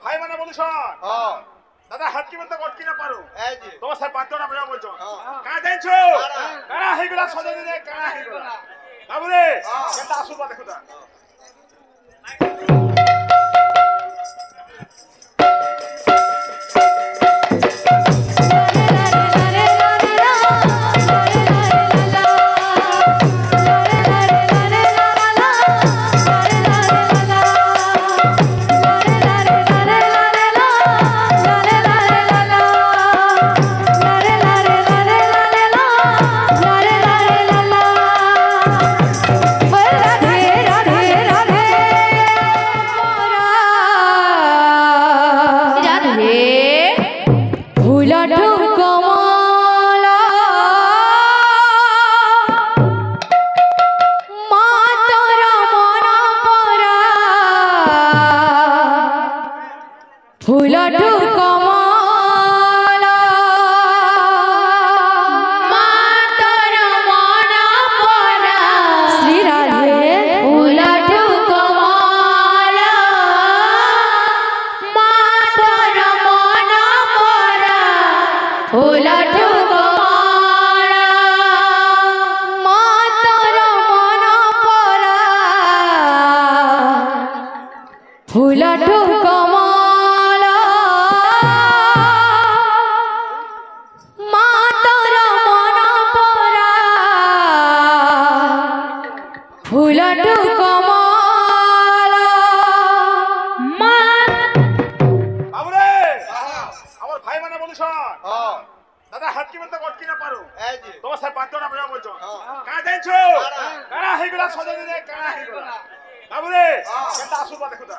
ভাই মানে বলিস দাদা হাত কি বলতে কট কিনা পারো তোমার সাথে পাঁচটা বজা বলছো কারা জানছো কারা হেগুলা সজা দিলে কারা হেগুলা বাবুরে কেটা আসু বা দেখো তা দাদা হাত কি বলতে কট কিনা পারো তোমার সাথে পাঁচটা বজা বলছো কারা জানছো কারা হেগুলা সজা দিলে কারা হেগুলা বাবুরে কেটা আসু বা দেখো তা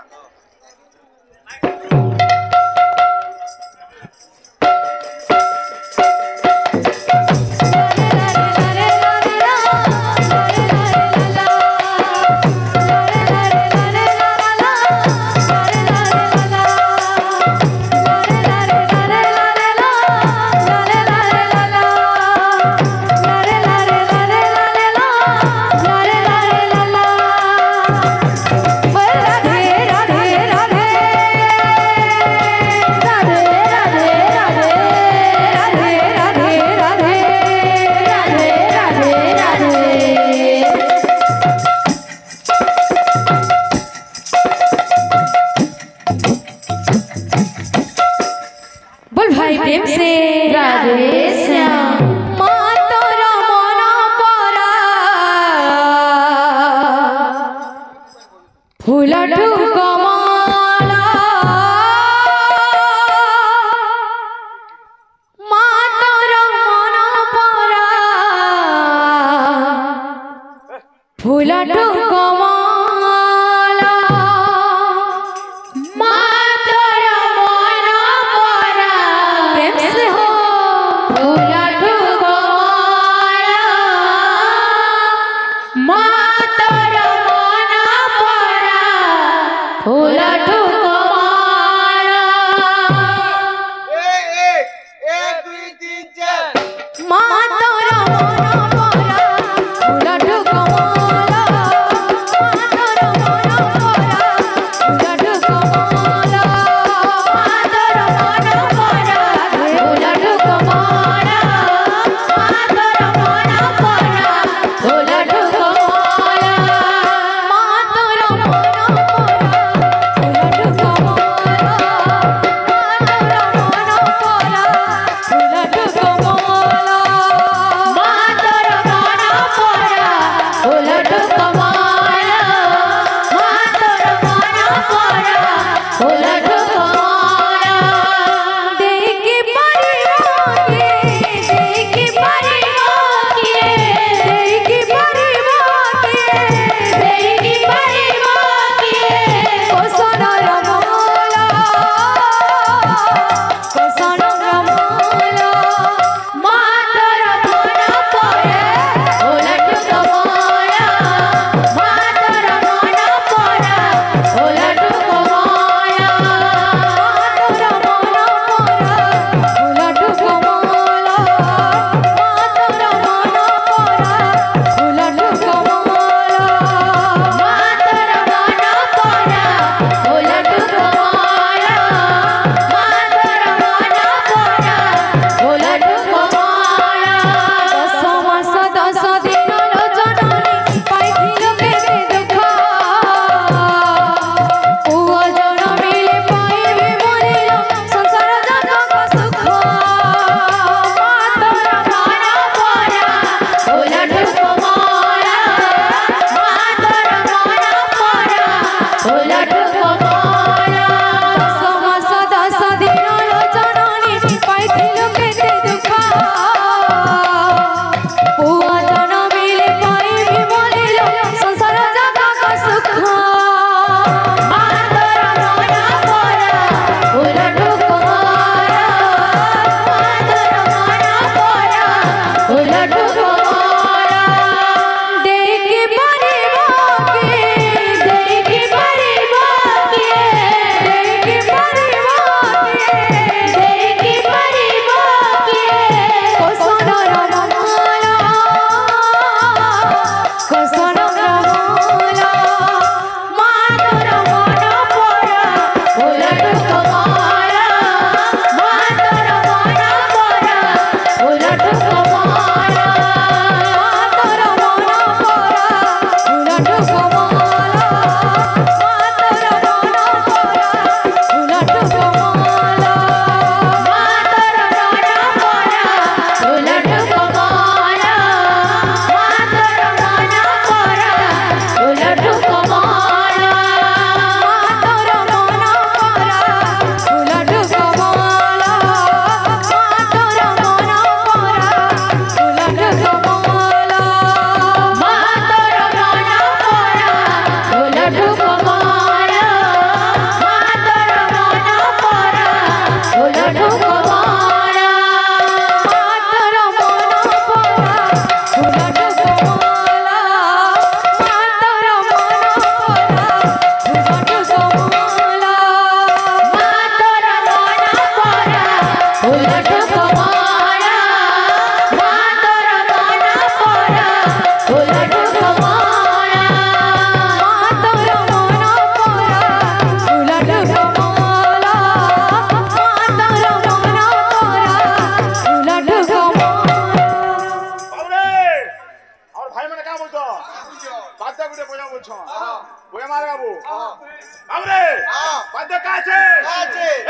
বাদ্য কাছে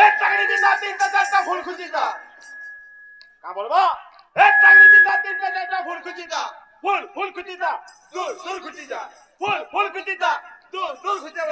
এক টাকলি দিন তিনটা চারটা ফুল খুঁজিতা কা বলবো এক টাকলি দিন তিনটা চারটা ফুল খুঁজিতা ফুল ফুল খুঁজিতা দূর দূর খুঁজিতা ফুল ফুল খুঁজিতা দূর দূর খুঁজিতা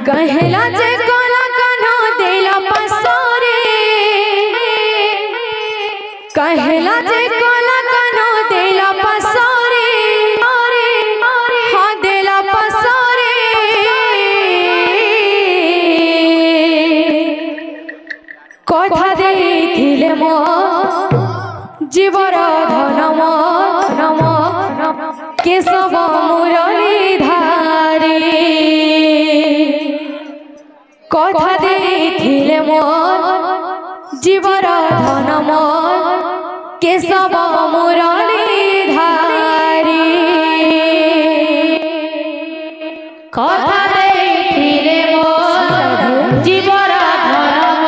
कहला जे कोला कन्हो देला पसोरे कहला जे कोला कन्हो देला पसोरे हाँ देला पसोरे कथा देथिले मो जीवर धनम केशव मुरली धारी कथा देथिले मोर जीवर धनम केशव मुरली धारी कथा देथिले मोर जीवर धनम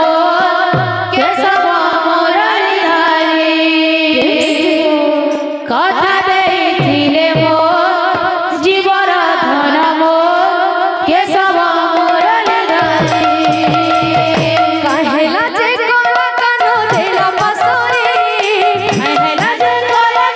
केशव मुरली धारी कथा देथिले मोर जीवर धनम केशव कहला जे कोला कन्हो देला पसोरे कहला जे कोला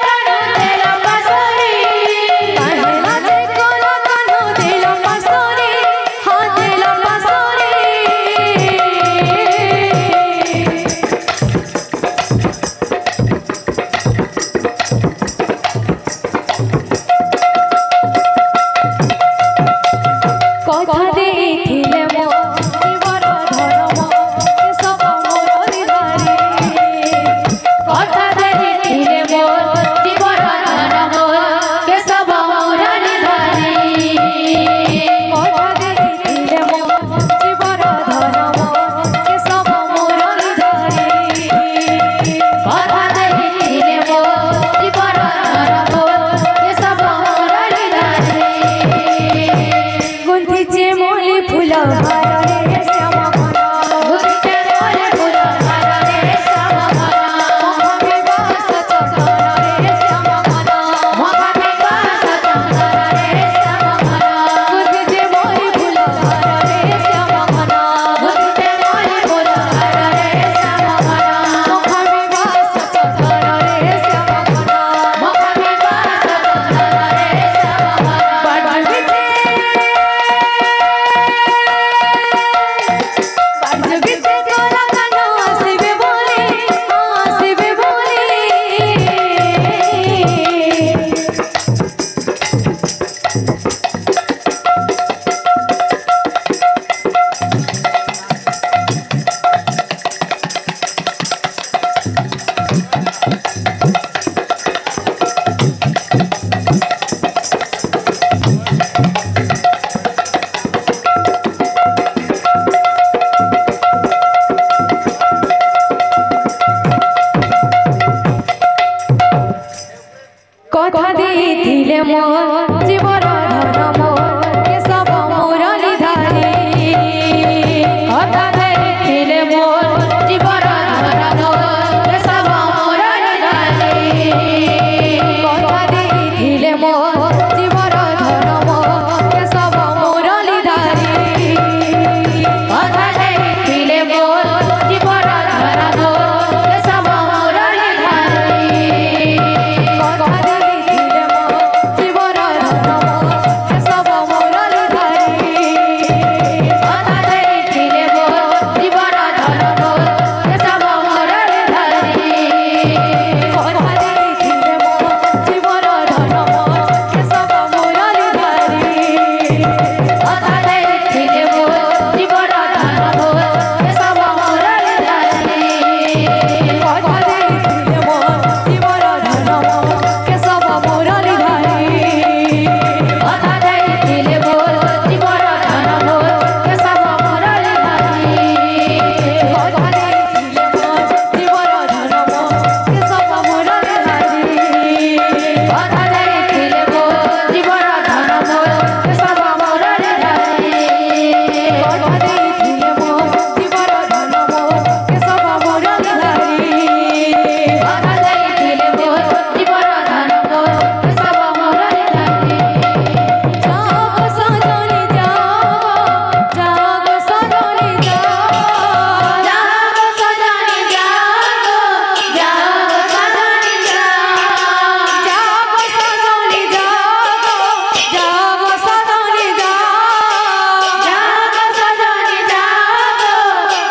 কথা ଦେଇଥିଲେ ମୋ ଜୀବନ ଧନ ମୋ କେଶବ ମୁରଲି ଧାରି କଥା ଦେଇଥିଲେ ମୋ ଜୀବନ ଧନ ମୋ କେଶବ ମୁରଲି ଧାରି କଥା ଦେଇଥିଲେ ମୋ ଜୀବନ ଧନ ମୋ କେଶବ ମୁରଲି ଧାରି କଥା ଦେଇଥିଲେ ମୋ ଜୀବନ ଧନ ମୋ କେଶବ ମୁରଲି ଧାରି କଥା ଦେଇଥିଲେ ମୋ ଜୀବନ ଧନ ମୋ କେଶବ ମୁରଲି ଧାରି କଥା ଦେଇଥିଲେ ମୋ ଜୀବନ ଧନ ମୋ କେଶବ ମୁରଲି ଧାରି କଥା ଦେଇଥିଲେ ମୋ ଜୀବନ ଧନ ମୋ କେଶବ ମୁରଲି ଧାରି କଥା ଦେଇଥିଲେ ମୋ ଜୀବନ ଧନ ମୋ କେଶବ ମୁରଲି ଧାରି କଥା ଦେଇଥିଲେ ମୋ ଜୀବନ ଧନ ମୋ କେଶବ ମୁରଲି ଧାରି କଥା ଦେଇଥିଲେ ମୋ ଜୀବନ ଧନ ମୋ କେଶବ ମୁରଲି ଧାରି କଥା ଦେଇଥିଲେ ମୋ ଜୀବନ ଧନ ମୋ କେଶବ ମୁରଲି ଧାରି କଥା ଦେଇଥିଲେ ମୋ ଜୀବନ ଧନ ମୋ କେଶବ ମୁରଲି ଧାରି କଥା ଦେଇଥିଲେ ମୋ ଜୀବନ ଧନ ମୋ କେଶବ ମୁରଲି ଧାରି କଥା ଦେଇଥିଲେ ମୋ ଜୀବନ ଧନ ମୋ କେଶବ ମୁରଲି ଧାରି ଯାଗ ସଜଣି ଯାଗ ଯାଗ ସଜଣି ଯାଗ ଯାଗ ସଜଣି ଯାଗ ଯାଗ ସଜଣି ଯାଗ ଯାଗ ସଜଣି ଯାଗ ଯାଗ ସଜଣି ଯାଗ ଯାଗ ସଜଣି ଯାଗ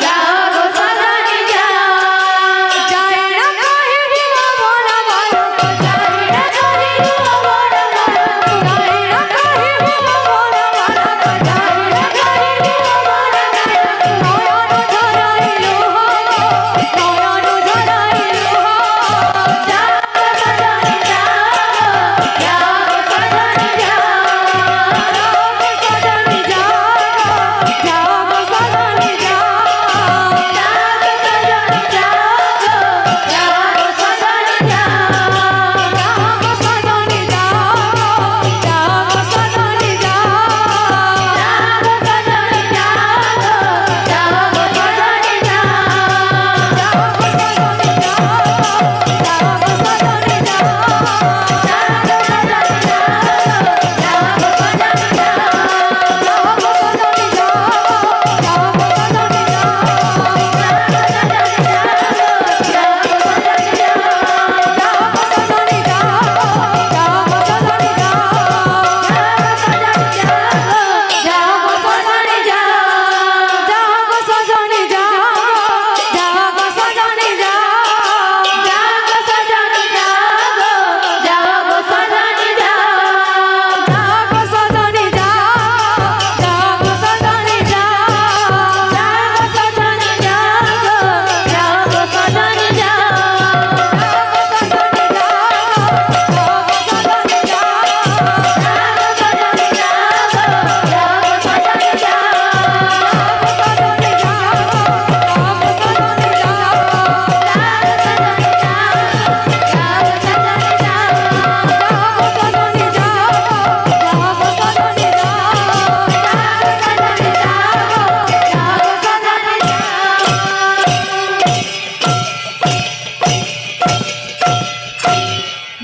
ଯାଗ ସଜଣି ଯାଗ ଯାଇ ନା କହିବୁ ମନ ମନକୁ ଯାଇ ନା କହିବୁ ମନ ମନକୁ ଯାଇ ନା କହିବୁ ମନ ମନକୁ ଯାଇ ନା କହିବୁ ମନ ମନକୁ ନୟନ ଝରାଇଲୁ ନୟନ ଝରାଇଲୁ ଯାଗ ସଜଣି ଯାଗ ଯାଗ ସଜଣି ଯାଗ ସଜଣି ଯାଗ ଯାଗ ସଜଣି ଯାଗ ଯାଗ ସଜଣି ଯାଗ ଯାଗ ସଜଣି ଯାଗ ଯାଗ ସଜଣି ଯାଗ ଯାଗ ସଜଣି ଯାଗ ଯାଗ ସଜଣି ଯାଗ ଯାଗ ସଜଣି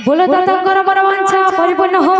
बोलो दातांकर मनवांछा परिपूर्ण हो